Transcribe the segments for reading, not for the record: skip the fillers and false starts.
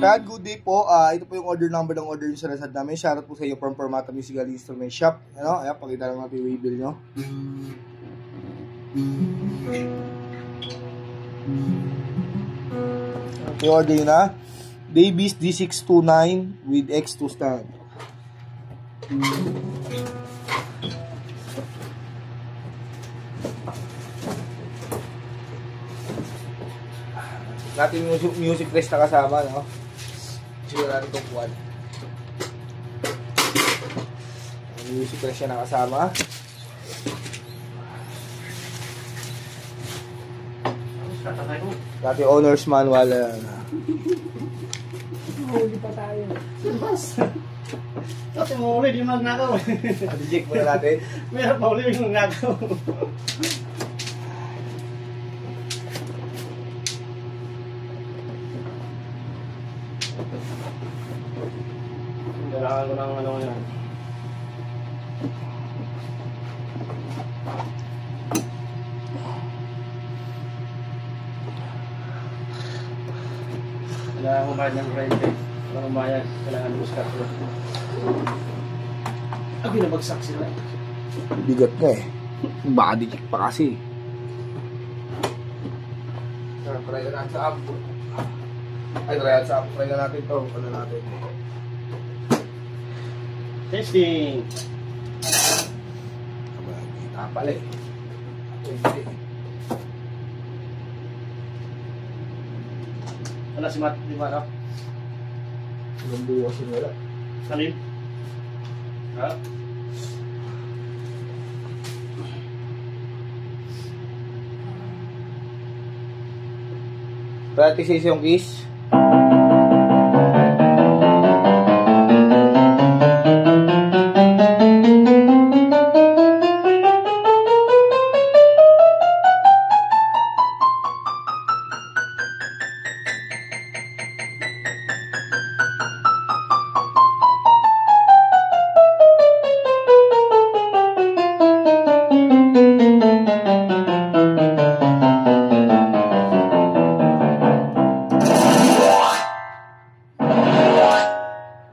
Brad, good day po. Ito po yung order number ng order nyo sa Lazada namin. Shoutout po sa inyo from Permata Musical Instrument Shop. Ano? Ayan, pakita lang natin yung waybill nyo. Yung order nyo na. Davies D629 with X2 stand. Natin music press na kasama, no? Siguro natin itong kuwan. Music press siya na kasama. Dati owner's manual. Huli pa tayo. Kasi mahuli, di magnakaw. Adject muna natin. Meron pa huli, di magnakaw. Kailangan ko ng ano yan. Kailangan ko bayad ng rent eh. Kailangan ko bayad, kailangan ko start ko. Binabagsak sila. Bigat nga eh. Baka di-check pa kasi. Try na natin sa app. Ay, try sa app. Try na natin ito. Ano natin? Testing! Kita pala eh. Wala si Matt, di ba? Nandun yung sinula. Salim? Ha? Practice yung keys.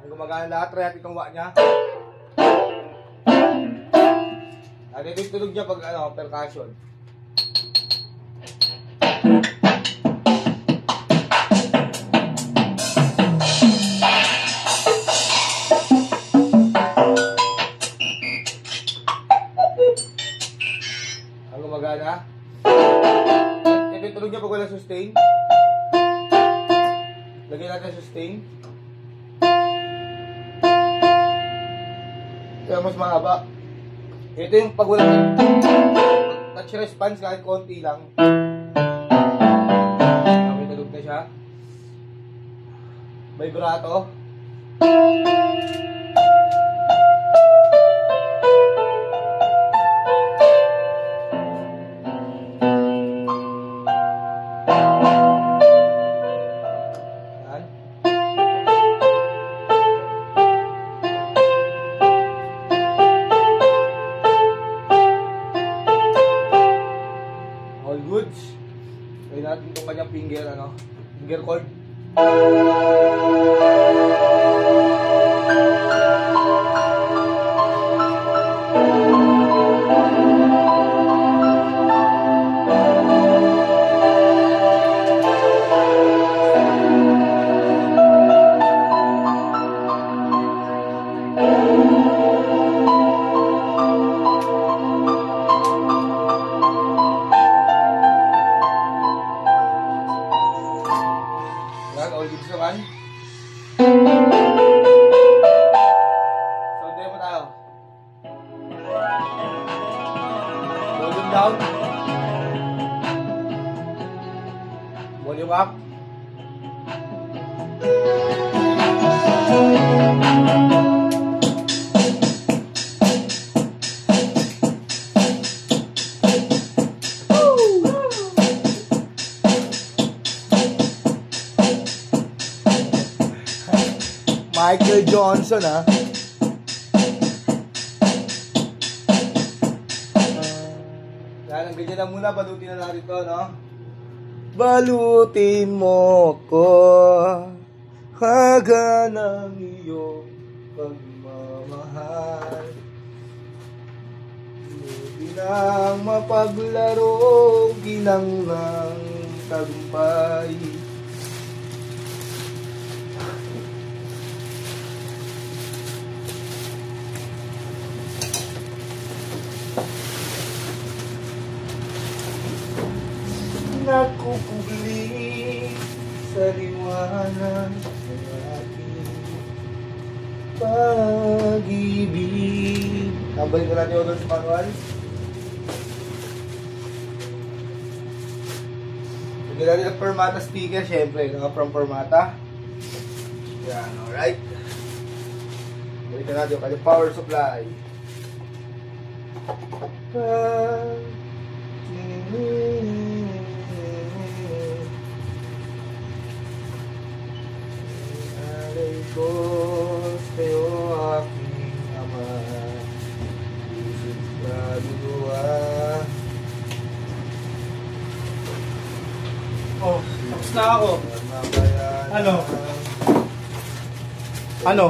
Gumagana lahat, try natin itong wa niya. Ano yung tulog niya pag ano, percussion. Ang gumagana. Ito yung tulog niya pag wala sustain. Lagyan natin sustain. Kaya mas mahaba. Ito yung pag walang touch response kahit konti lang. May tulog na siya. Vibrato. All goods. Kaya natin itong kanyang finger, ano? Finger cord. All goods naman. Sound demo tayo. Volume down. Volume up. Michael Johnson, ha? Yan, ang ganyan na muna. Balutin na natin ito, no? Balutin mo ko haga ng iyong pagmamahal. Hindi nang mapaglaro, ginangang tagumpay. Nakukubli sa liwanag ng ating pag-ibig. Nabalik ko natin yung order sa manual. Lagyan natin ang Permata sticker, syempre. Naka-from Permata. Yan, alright. Balikan natin yung kanyang power supply. Alay ko sa'yo aking ama, isip na luluwa. Oh, tapos na ako. Ano? Ano?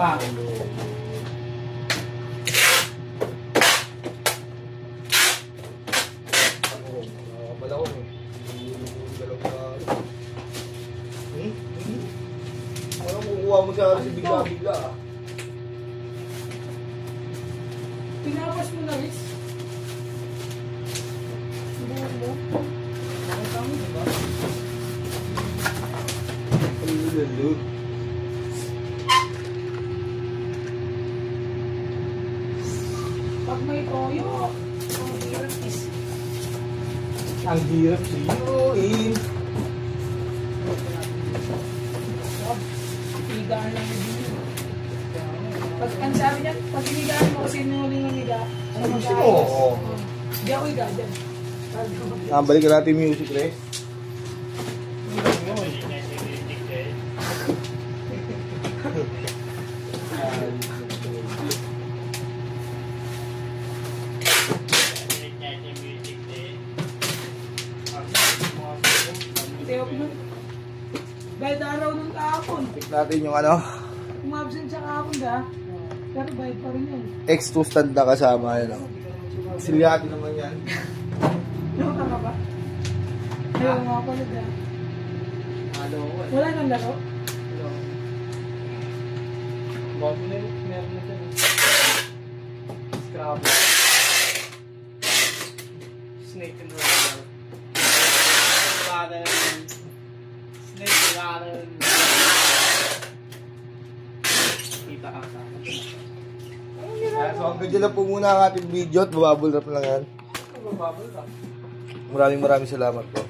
Ah. Ano kukuha mo sa kasi bigla-bigla ah? Pinapas mo na, Riz. Lalo. Pag may toyo, ang hirap is Ang hirap siyuin. higaan lang yung dito. Pag ang sabi niya, pag hinigaan mo kasi nuling ang higa, ano Gusto mag-aayos? mo? Oo. Hindi ako higa dyan. Balikan natin yung music, Res. Teo ko nun. Bayad araw nung kahapon. Check natin yung ano, Umabsent siya kahapon da. Pero bayad pa rin yun. X2 stand na kasama. Yan, oh. Silyado naman yan. Ano ka ba? Ayaw nga pala da. Wala nang laro? Bago na yun, meron na dyan. Scrabble. Snake and Rattle. Rattle. Snake and Rattle. Kita ka sa akin. So hanggang dyan lang po muna ang ating video at bababol na lang yan. Bubble ka. Maraming salamat po.